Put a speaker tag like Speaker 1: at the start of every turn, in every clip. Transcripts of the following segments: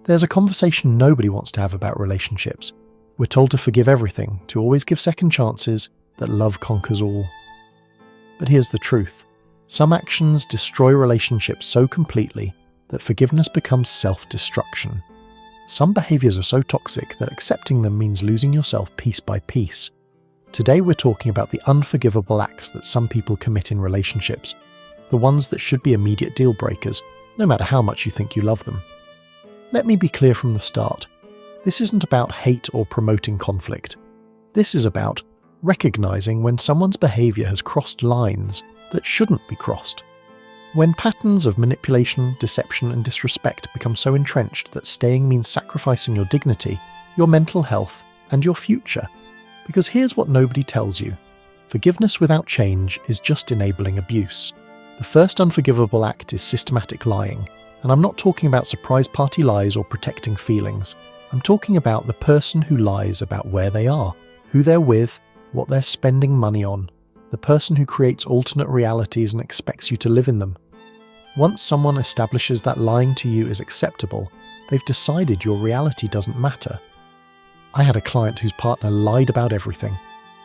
Speaker 1: There's a conversation nobody wants to have about relationships. We're told to forgive everything, to always give second chances, that love conquers all. But here's the truth. Some actions destroy relationships so completely that forgiveness becomes self-destruction. Some behaviors are so toxic that accepting them means losing yourself piece by piece. Today we're talking about the unforgivable acts that some people commit in relationships, the ones that should be immediate deal breakers, no matter how much you think you love them. Let me be clear from the start. This isn't about hate or promoting conflict. This is about recognizing when someone's behavior has crossed lines that shouldn't be crossed. When patterns of manipulation, deception, and disrespect become so entrenched that staying means sacrificing your dignity, your mental health, and your future. Because here's what nobody tells you. Forgiveness without change is just enabling abuse. The first unforgivable act is systematic lying. And I'm not talking about surprise party lies or protecting feelings. I'm talking about the person who lies about where they are, who they're with, what they're spending money on. The person who creates alternate realities and expects you to live in them. Once someone establishes that lying to you is acceptable, they've decided your reality doesn't matter. I had a client whose partner lied about everything.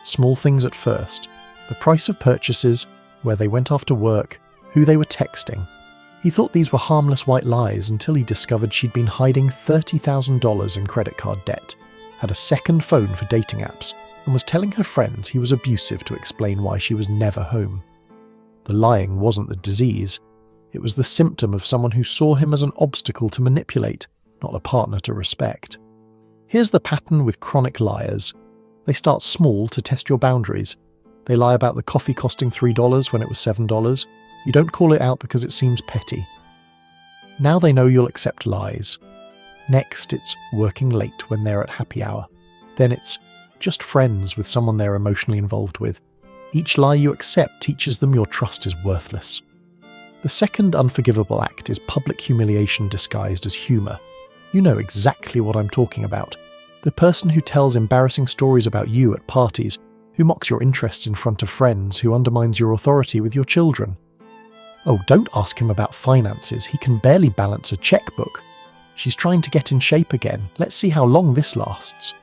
Speaker 1: Small things at first. The price of purchases, where they went after work, who they were texting. He thought these were harmless white lies until he discovered she'd been hiding $30,000 in credit card debt, had a second phone for dating apps, and was telling her friends he was abusive to explain why she was never home. The lying wasn't the disease. It was the symptom of someone who saw him as an obstacle to manipulate, not a partner to respect. Here's the pattern with chronic liars. They start small to test your boundaries. They lie about the coffee costing $3 when it was $7. You don't call it out because it seems petty. Now they know you'll accept lies. Next, it's working late when they're at happy hour. Then it's just friends with someone they're emotionally involved with. Each lie you accept teaches them your trust is worthless. The second unforgivable act is public humiliation disguised as humour. You know exactly what I'm talking about. The person who tells embarrassing stories about you at parties, who mocks your interests in front of friends, who undermines your authority with your children. Oh, don't ask him about finances, he can barely balance a checkbook. She's trying to get in shape again, let's see how long this lasts.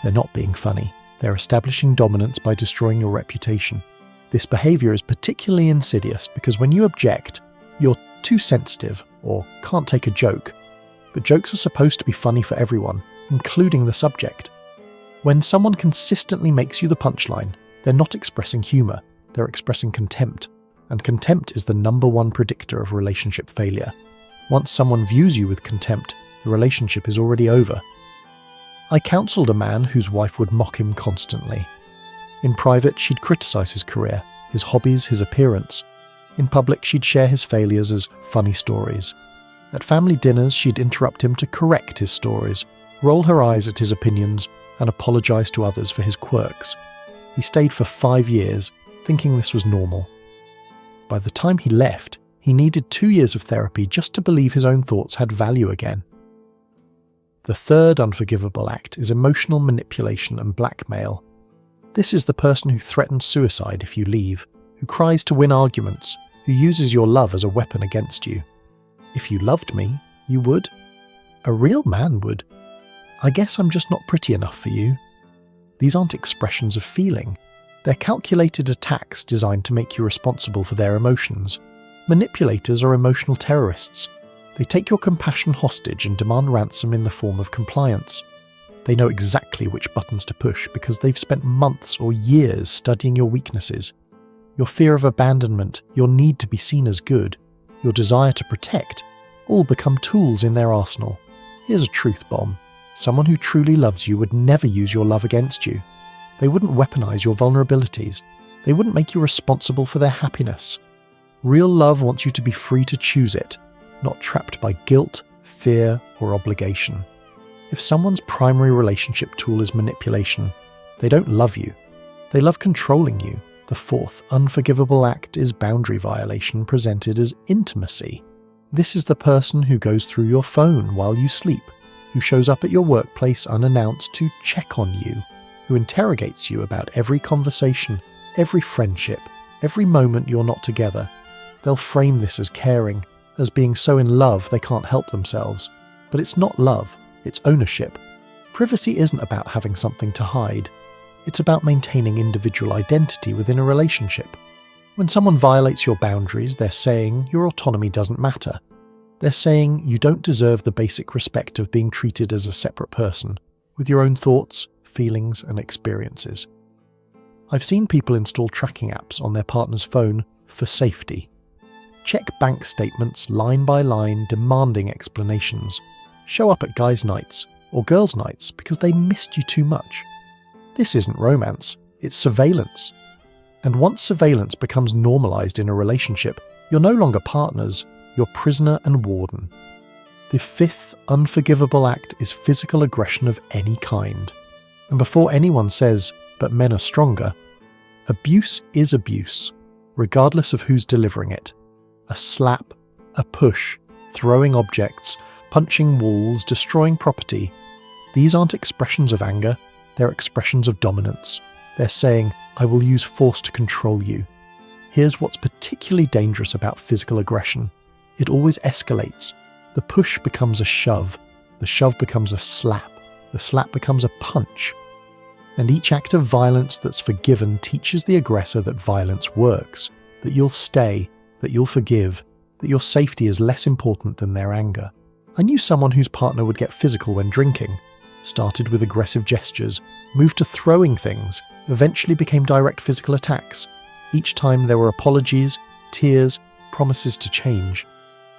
Speaker 1: They're not being funny, they're establishing dominance by destroying your reputation. This behaviour is particularly insidious because when you object, you're too sensitive or can't take a joke. But jokes are supposed to be funny for everyone, including the subject. When someone consistently makes you the punchline, they're not expressing humour, they're expressing contempt. And contempt is the #1 predictor of relationship failure. Once someone views you with contempt, the relationship is already over. I counselled a man whose wife would mock him constantly. In private, she'd criticise his career, his hobbies, his appearance. In public, she'd share his failures as funny stories. At family dinners, she'd interrupt him to correct his stories, roll her eyes at his opinions, and apologise to others for his quirks. He stayed for 5 years, thinking this was normal. By the time he left, he needed 2 years of therapy just to believe his own thoughts had value again. The third unforgivable act is emotional manipulation and blackmail. This is the person who threatens suicide if you leave, who cries to win arguments, who uses your love as a weapon against you. If you loved me, you would. A real man would. I guess I'm just not pretty enough for you. These aren't expressions of feeling. They're calculated attacks designed to make you responsible for their emotions. Manipulators are emotional terrorists. They take your compassion hostage and demand ransom in the form of compliance. They know exactly which buttons to push because they've spent months or years studying your weaknesses. Your fear of abandonment, your need to be seen as good, your desire to protect, all become tools in their arsenal. Here's a truth bomb. Someone who truly loves you would never use your love against you. They wouldn't weaponize your vulnerabilities. They wouldn't make you responsible for their happiness. Real love wants you to be free to choose it, not trapped by guilt, fear, or obligation. If someone's primary relationship tool is manipulation, they don't love you. They love controlling you. The fourth unforgivable act is boundary violation presented as intimacy. This is the person who goes through your phone while you sleep, who shows up at your workplace unannounced to check on you, who interrogates you about every conversation, every friendship, every moment you're not together. They'll frame this as caring, as being so in love they can't help themselves. But it's not love, it's ownership. Privacy isn't about having something to hide. It's about maintaining individual identity within a relationship. When someone violates your boundaries, they're saying your autonomy doesn't matter. They're saying you don't deserve the basic respect of being treated as a separate person, with your own thoughts, feelings, and experiences. I've seen people install tracking apps on their partner's phone for safety. Check bank statements line by line, demanding explanations. Show up at guys' nights or girls' nights because they missed you too much. This isn't romance, it's surveillance. And once surveillance becomes normalized in a relationship, you're no longer partners, you're prisoner and warden. The fifth unforgivable act is physical aggression of any kind. And before anyone says, but men are stronger, abuse is abuse, regardless of who's delivering it. A slap, a push, throwing objects, punching walls, destroying property. These aren't expressions of anger, they're expressions of dominance. They're saying, I will use force to control you. Here's what's particularly dangerous about physical aggression. It always escalates. The push becomes a shove. The shove becomes a slap. The slap becomes a punch. And each act of violence that's forgiven teaches the aggressor that violence works, that you'll stay, that you'll forgive, that your safety is less important than their anger. I knew someone whose partner would get physical when drinking, started with aggressive gestures, moved to throwing things, eventually became direct physical attacks. Each time there were apologies, tears, promises to change.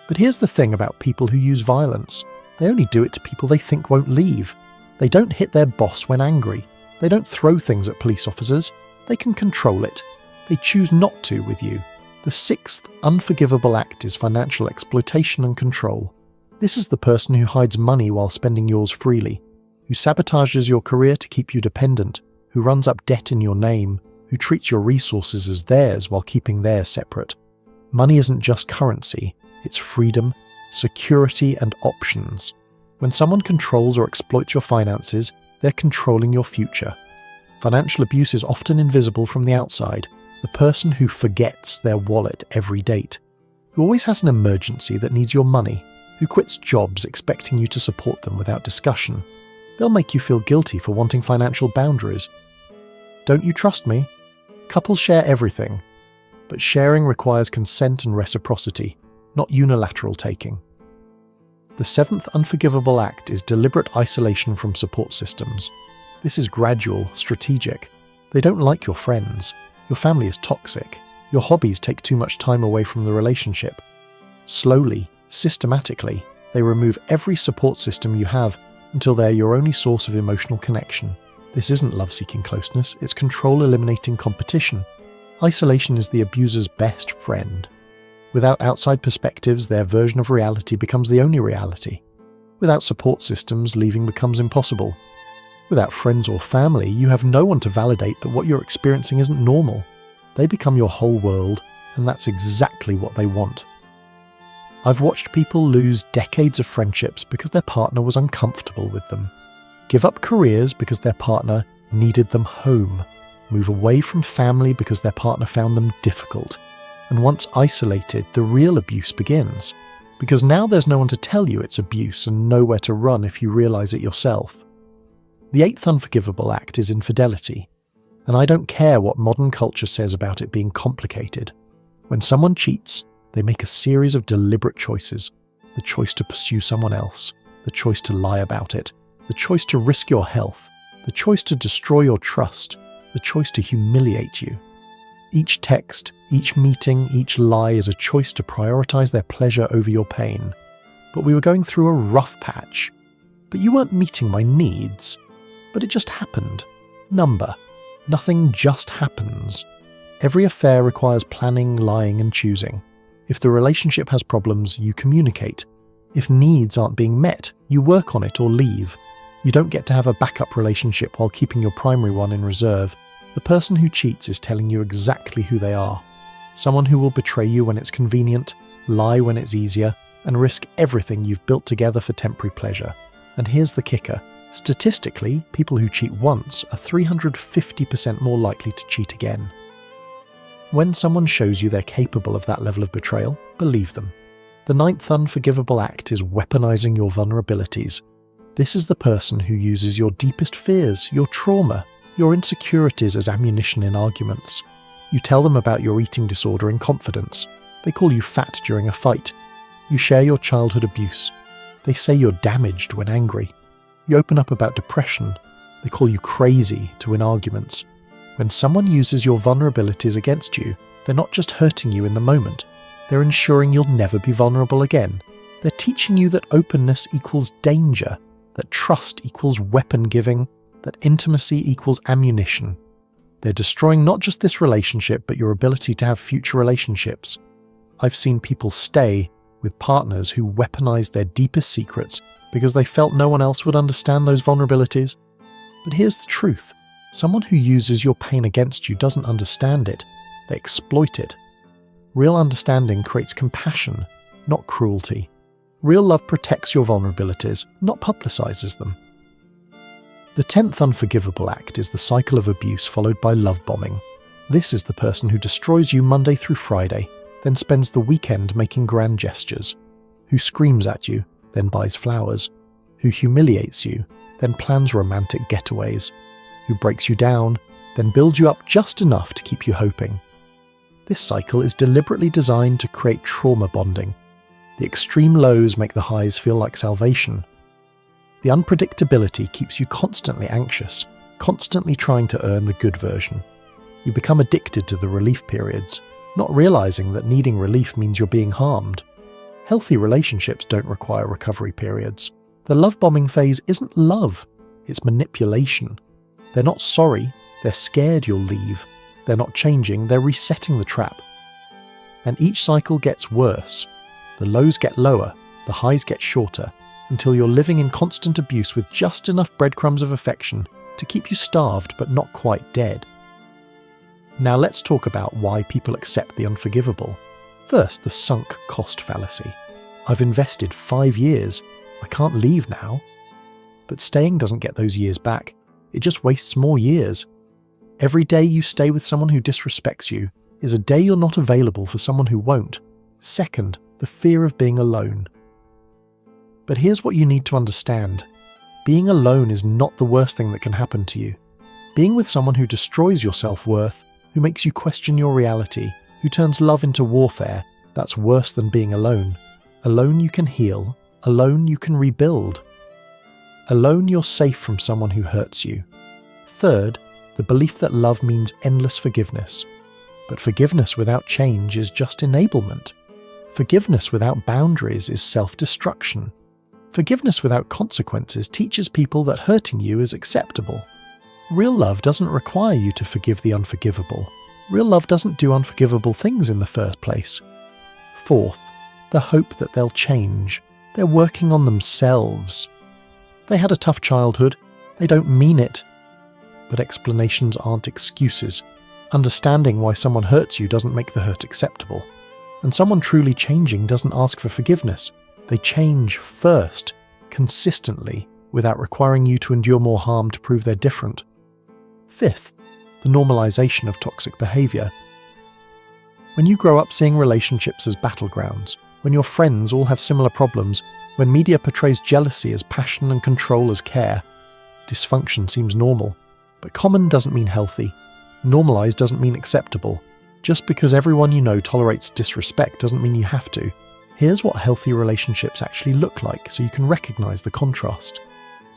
Speaker 1: But here's the thing about people who use violence. They only do it to people they think won't leave. They don't hit their boss when angry. They don't throw things at police officers. They can control it. They choose not to with you. The sixth unforgivable act is financial exploitation and control. This is the person who hides money while spending yours freely, who sabotages your career to keep you dependent, who runs up debt in your name, who treats your resources as theirs while keeping theirs separate. Money isn't just currency, it's freedom, security, and options. When someone controls or exploits your finances, they're controlling your future. Financial abuse is often invisible from the outside. The person who forgets their wallet every date, who always has an emergency that needs your money, who quits jobs expecting you to support them without discussion. They'll make you feel guilty for wanting financial boundaries. Don't you trust me? Couples share everything, but sharing requires consent and reciprocity, not unilateral taking. The seventh unforgivable act is deliberate isolation from support systems. This is gradual, strategic. They don't like your friends. Your family is toxic. Your hobbies take too much time away from the relationship. Slowly, systematically, they remove every support system you have until they're your only source of emotional connection. This isn't love-seeking closeness, it's control-eliminating competition. Isolation is the abuser's best friend. Without outside perspectives, their version of reality becomes the only reality. Without support systems, leaving becomes impossible. Without friends or family, you have no one to validate that what you're experiencing isn't normal. They become your whole world, and that's exactly what they want. I've watched people lose decades of friendships because their partner was uncomfortable with them. Give up careers because their partner needed them home. Move away from family because their partner found them difficult. And once isolated, the real abuse begins. Because now there's no one to tell you it's abuse and nowhere to run if you realize it yourself. The eighth unforgivable act is infidelity. And I don't care what modern culture says about it being complicated. When someone cheats, they make a series of deliberate choices. The choice to pursue someone else, the choice to lie about it, the choice to risk your health, the choice to destroy your trust, the choice to humiliate you. Each text, each meeting, each lie is a choice to prioritize their pleasure over your pain. But we were going through a rough patch. But you weren't meeting my needs. But it just happened. Number. Nothing just happens. Every affair requires planning, lying, and choosing. If the relationship has problems, you communicate. If needs aren't being met, you work on it or leave. You don't get to have a backup relationship while keeping your primary one in reserve. The person who cheats is telling you exactly who they are. Someone who will betray you when it's convenient, lie when it's easier, and risk everything you've built together for temporary pleasure. And here's the kicker. Statistically, people who cheat once are 350% more likely to cheat again. When someone shows you they're capable of that level of betrayal, believe them. The ninth unforgivable act is weaponizing your vulnerabilities. This is the person who uses your deepest fears, your trauma, your insecurities as ammunition in arguments. You tell them about your eating disorder in confidence. They call you fat during a fight. You share your childhood abuse. They say you're damaged when angry. You open up about depression. They call you crazy to win arguments. When someone uses your vulnerabilities against you, they're not just hurting you in the moment. They're ensuring you'll never be vulnerable again. They're teaching you that openness equals danger, that trust equals weapon giving, that intimacy equals ammunition. They're destroying not just this relationship, but your ability to have future relationships. I've seen people stay with partners who weaponized their deepest secrets because they felt no one else would understand those vulnerabilities. But here's the truth. Someone who uses your pain against you doesn't understand it. They exploit it. Real understanding creates compassion, not cruelty. Real love protects your vulnerabilities, not publicizes them. The 10th unforgivable act is the cycle of abuse followed by love bombing. This is the person who destroys you Monday through Friday, then spends the weekend making grand gestures, who screams at you, then buys flowers, who humiliates you, then plans romantic getaways, who breaks you down, then builds you up just enough to keep you hoping. This cycle is deliberately designed to create trauma bonding. The extreme lows make the highs feel like salvation. The unpredictability keeps you constantly anxious, constantly trying to earn the good version. You become addicted to the relief periods, not realizing that needing relief means you're being harmed. Healthy relationships don't require recovery periods. The love bombing phase isn't love, it's manipulation. They're not sorry, they're scared you'll leave. They're not changing, they're resetting the trap. And each cycle gets worse. The lows get lower, the highs get shorter, until you're living in constant abuse with just enough breadcrumbs of affection to keep you starved but not quite dead. Now let's talk about why people accept the unforgivable. First, the sunk cost fallacy. I've invested 5 years. I can't leave now. But staying doesn't get those years back. It just wastes more years. Every day you stay with someone who disrespects you is a day you're not available for someone who won't. Second, the fear of being alone. But here's what you need to understand. Being alone is not the worst thing that can happen to you. Being with someone who destroys your self-worth, who makes you question your reality, who turns love into warfare, that's worse than being alone. Alone you can heal. Alone you can rebuild. Alone you're safe from someone who hurts you. Third, the belief that love means endless forgiveness. But forgiveness without change is just enablement. Forgiveness without boundaries is self-destruction. Forgiveness without consequences teaches people that hurting you is acceptable. Real love doesn't require you to forgive the unforgivable. Real love doesn't do unforgivable things in the first place. Fourth, the hope that they'll change. They're working on themselves. They had a tough childhood. They don't mean it. But explanations aren't excuses. Understanding why someone hurts you doesn't make the hurt acceptable. And someone truly changing doesn't ask for forgiveness. They change first, consistently, without requiring you to endure more harm to prove they're different. Fifth, the normalization of toxic behavior. When you grow up seeing relationships as battlegrounds, when your friends all have similar problems, when media portrays jealousy as passion and control as care, dysfunction seems normal. But common doesn't mean healthy. Normalized doesn't mean acceptable. Just because everyone you know tolerates disrespect doesn't mean you have to. Here's what healthy relationships actually look like so you can recognize the contrast.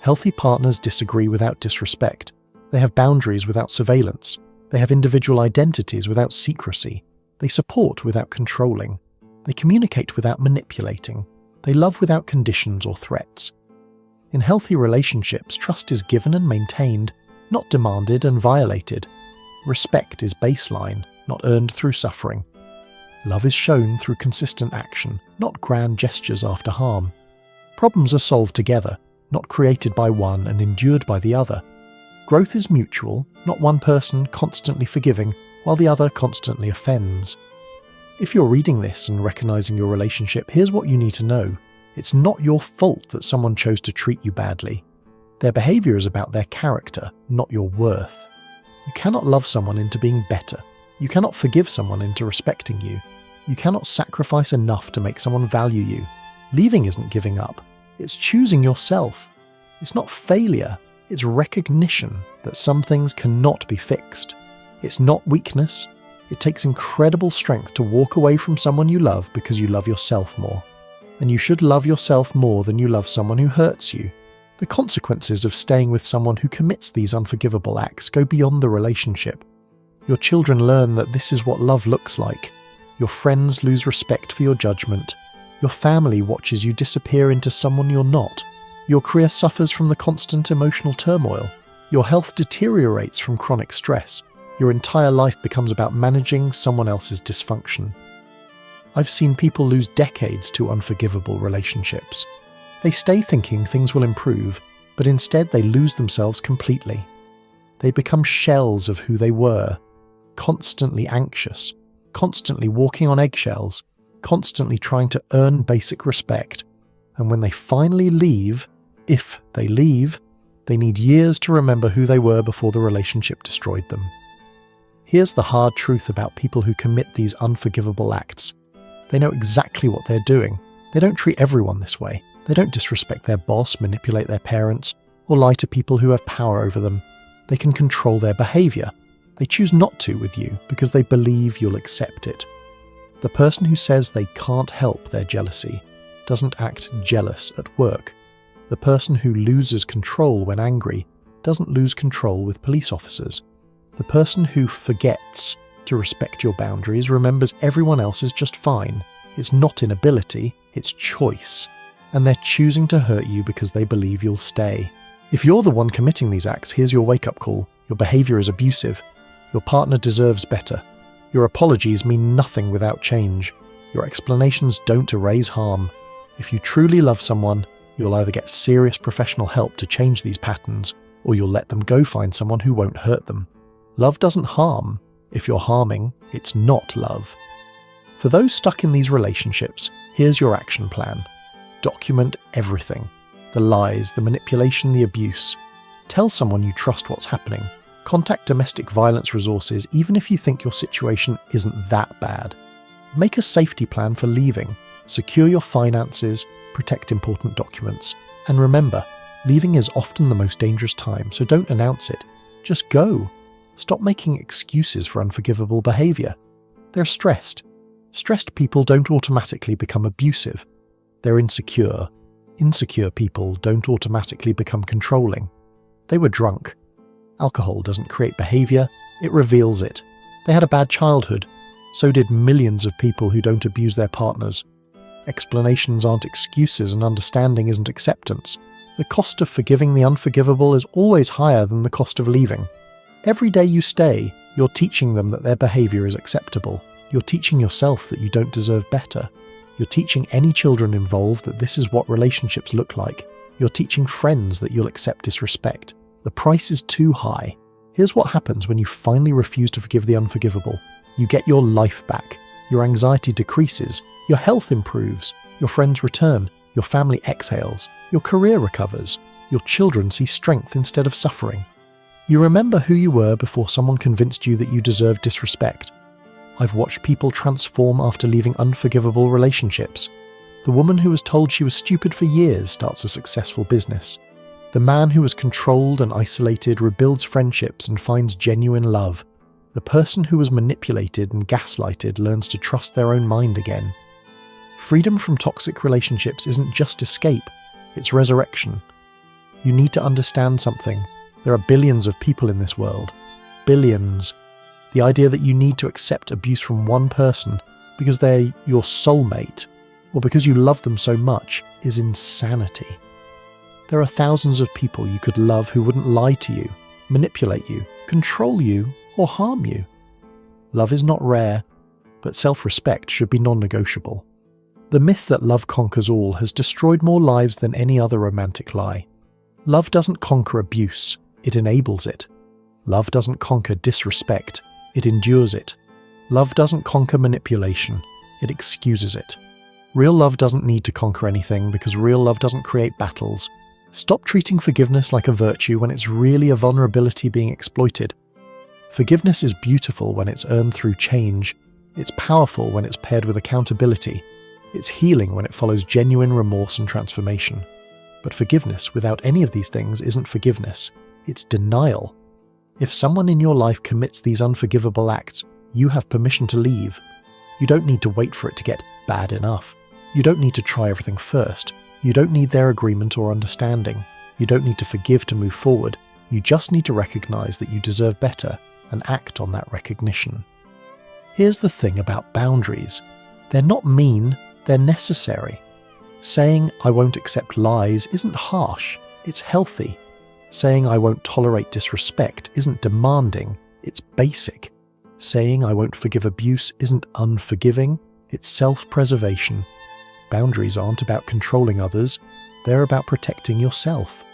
Speaker 1: Healthy partners disagree without disrespect. They have boundaries without surveillance. They have individual identities without secrecy. They support without controlling. They communicate without manipulating. They love without conditions or threats. In healthy relationships, trust is given and maintained, not demanded and violated. Respect is baseline, not earned through suffering. Love is shown through consistent action, not grand gestures after harm. Problems are solved together, not created by one and endured by the other. Growth is mutual, not one person constantly forgiving while the other constantly offends. If you're reading this and recognizing your relationship, here's what you need to know. It's not your fault that someone chose to treat you badly. Their behavior is about their character, not your worth. You cannot love someone into being better. You cannot forgive someone into respecting you. You cannot sacrifice enough to make someone value you. Leaving isn't giving up. It's choosing yourself. It's not failure. It's recognition that some things cannot be fixed. It's not weakness. It takes incredible strength to walk away from someone you love because you love yourself more. And you should love yourself more than you love someone who hurts you. The consequences of staying with someone who commits these unforgivable acts go beyond the relationship. Your children learn that this is what love looks like. Your friends lose respect for your judgment. Your family watches you disappear into someone you're not. Your career suffers from the constant emotional turmoil. Your health deteriorates from chronic stress. Your entire life becomes about managing someone else's dysfunction. I've seen people lose decades to unforgivable relationships. They stay thinking things will improve, but instead they lose themselves completely. They become shells of who they were, constantly anxious, constantly walking on eggshells, constantly trying to earn basic respect. And when they finally leave, if they leave, they need years to remember who they were before the relationship destroyed them. Here's the hard truth about people who commit these unforgivable acts. They know exactly what they're doing. They don't treat everyone this way. They don't disrespect their boss, manipulate their parents, or lie to people who have power over them. They can control their behavior. They choose not to with you because they believe you'll accept it. The person who says they can't help their jealousy doesn't act jealous at work. The person who loses control when angry doesn't lose control with police officers. The person who forgets to respect your boundaries remembers everyone else is just fine. It's not inability, it's choice. And they're choosing to hurt you because they believe you'll stay. If you're the one committing these acts, here's your wake-up call. Your behavior is abusive. Your partner deserves better. Your apologies mean nothing without change. Your explanations don't erase harm. If you truly love someone, you'll either get serious professional help to change these patterns, or you'll let them go find someone who won't hurt them. Love doesn't harm. If you're harming, it's not love. For those stuck in these relationships, here's your action plan. Document everything. The lies, the manipulation, the abuse. Tell someone you trust what's happening. Contact domestic violence resources even if you think your situation isn't that bad. Make a safety plan for leaving. Secure your finances, protect important documents. And remember, leaving is often the most dangerous time, so don't announce it. Just go. Stop making excuses for unforgivable behavior. They're stressed. Stressed people don't automatically become abusive. They're insecure. Insecure people don't automatically become controlling. They were drunk. Alcohol doesn't create behavior, it reveals it. They had a bad childhood. So did millions of people who don't abuse their partners. Explanations aren't excuses and understanding isn't acceptance. The cost of forgiving the unforgivable is always higher than the cost of leaving. Every day you stay, you're teaching them that their behavior is acceptable. You're teaching yourself that you don't deserve better. You're teaching any children involved that this is what relationships look like. You're teaching friends that you'll accept disrespect. The price is too high. Here's what happens when you finally refuse to forgive the unforgivable. You get your life back. Your anxiety decreases. Your health improves. Your friends return. Your family exhales. Your career recovers. Your children see strength instead of suffering. You remember who you were before someone convinced you that you deserved disrespect. I've watched people transform after leaving unforgivable relationships. The woman who was told she was stupid for years starts a successful business. The man who was controlled and isolated rebuilds friendships and finds genuine love. The person who was manipulated and gaslighted learns to trust their own mind again. Freedom from toxic relationships isn't just escape, it's resurrection. You need to understand something. There are billions of people in this world. Billions. The idea that you need to accept abuse from one person because they're your soulmate or because you love them so much is insanity. There are thousands of people you could love who wouldn't lie to you, manipulate you, control you, or harm you. Love is not rare, but self-respect should be non-negotiable. The myth that love conquers all has destroyed more lives than any other romantic lie. Love doesn't conquer abuse, it enables it. Love doesn't conquer disrespect, it endures it. Love doesn't conquer manipulation, it excuses it. Real love doesn't need to conquer anything because real love doesn't create battles. Stop treating forgiveness like a virtue when it's really a vulnerability being exploited. Forgiveness is beautiful when it's earned through change. It's powerful when it's paired with accountability. It's healing when it follows genuine remorse and transformation. But forgiveness without any of these things isn't forgiveness. It's denial. If someone in your life commits these unforgivable acts, you have permission to leave. You don't need to wait for it to get bad enough. You don't need to try everything first. You don't need their agreement or understanding. You don't need to forgive to move forward. You just need to recognize that you deserve better and act on that recognition. Here's the thing about boundaries. They're not mean, they're necessary. Saying I won't accept lies isn't harsh, it's healthy. Saying I won't tolerate disrespect isn't demanding, it's basic. Saying I won't forgive abuse isn't unforgiving, it's self-preservation. Boundaries aren't about controlling others, they're about protecting yourself.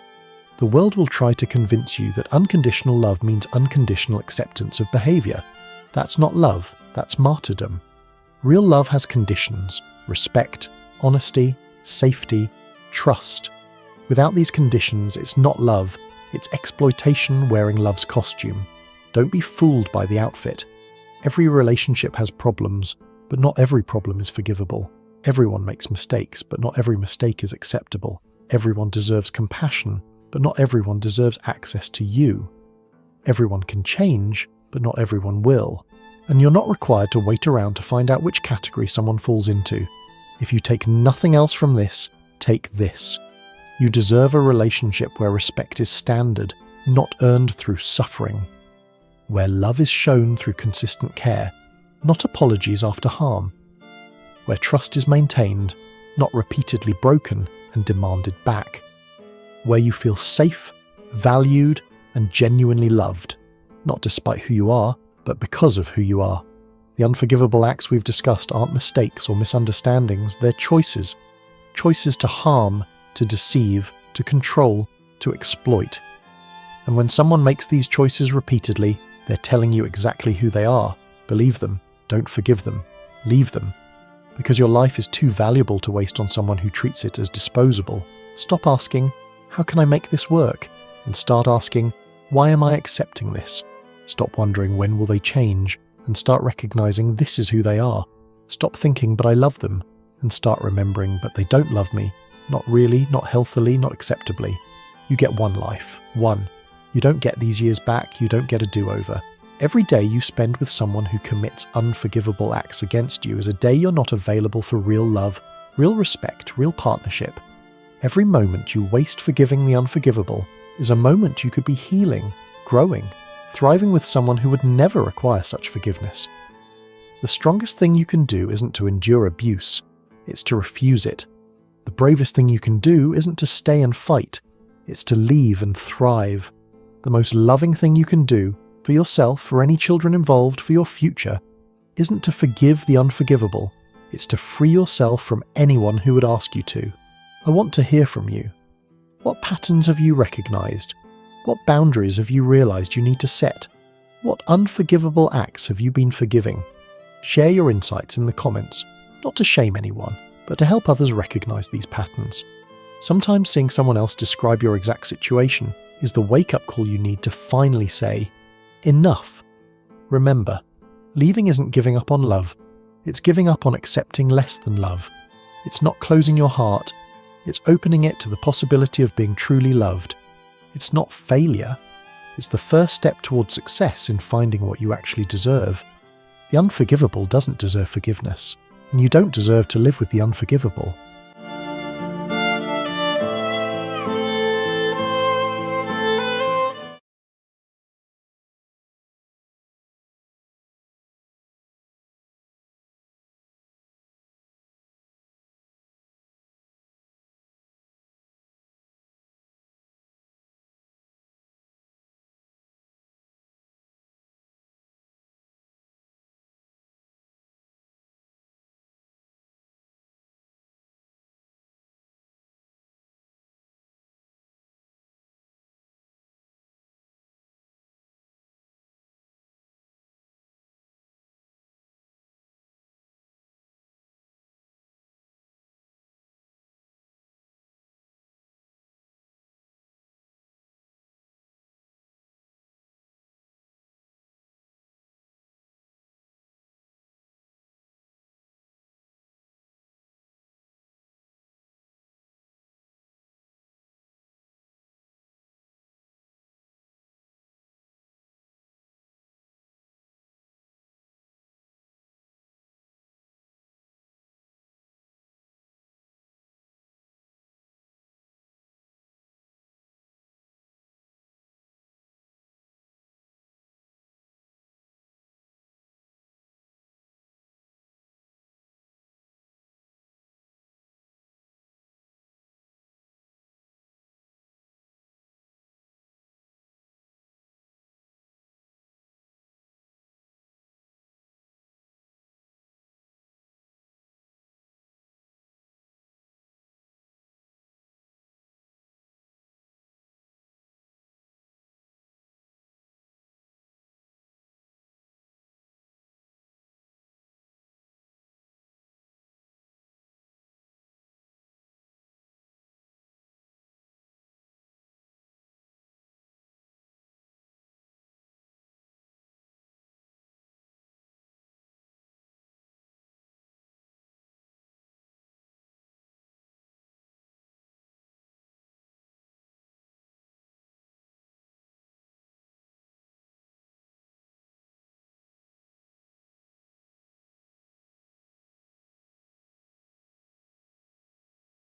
Speaker 1: The world will try to convince you that unconditional love means unconditional acceptance of behavior. That's not love, that's martyrdom. Real love has conditions: respect, honesty, safety, trust. Without these conditions, it's not love, it's exploitation wearing love's costume. Don't be fooled by the outfit. Every relationship has problems, but not every problem is forgivable. Everyone makes mistakes, but not every mistake is acceptable. Everyone deserves compassion, but not everyone deserves access to you. Everyone can change, but not everyone will. And you're not required to wait around to find out which category someone falls into. If you take nothing else from this, take this. You deserve a relationship where respect is standard, not earned through suffering. Where love is shown through consistent care, not apologies after harm. Where trust is maintained, not repeatedly broken and demanded back. Where you feel safe, valued, and genuinely loved, not despite who you are, but because of who you are. The unforgivable acts we've discussed aren't mistakes or misunderstandings, they're choices. Choices to harm, to deceive, to control, to exploit. And when someone makes these choices repeatedly, they're telling you exactly who they are. Believe them, don't forgive them, leave them. Because your life is too valuable to waste on someone who treats it as disposable. Stop asking, how can I make this work? And start asking, why am I accepting this? Stop wondering when will they change, and start recognizing this is who they are. Stop thinking, but I love them, and start remembering, but they don't love me. Not really, not healthily, not acceptably. You get one life. One. You don't get these years back, you don't get a do-over. Every day you spend with someone who commits unforgivable acts against you is a day you're not available for real love, real respect, real partnership. Every moment you waste forgiving the unforgivable is a moment you could be healing, growing, thriving with someone who would never require such forgiveness. The strongest thing you can do isn't to endure abuse, it's to refuse it. The bravest thing you can do isn't to stay and fight, it's to leave and thrive. The most loving thing you can do, for yourself, for any children involved, for your future, isn't to forgive the unforgivable, it's to free yourself from anyone who would ask you to. I want to hear from you. What patterns have you recognized? What boundaries have you realized you need to set? What unforgivable acts have you been forgiving? Share your insights in the comments, not to shame anyone, but to help others recognize these patterns. Sometimes seeing someone else describe your exact situation is the wake-up call you need to finally say, enough. Remember, leaving isn't giving up on love. It's giving up on accepting less than love. It's not closing your heart. It's opening it to the possibility of being truly loved. It's not failure. It's the first step towards success in finding what you actually deserve. The unforgivable doesn't deserve forgiveness, and you don't deserve to live with the unforgivable.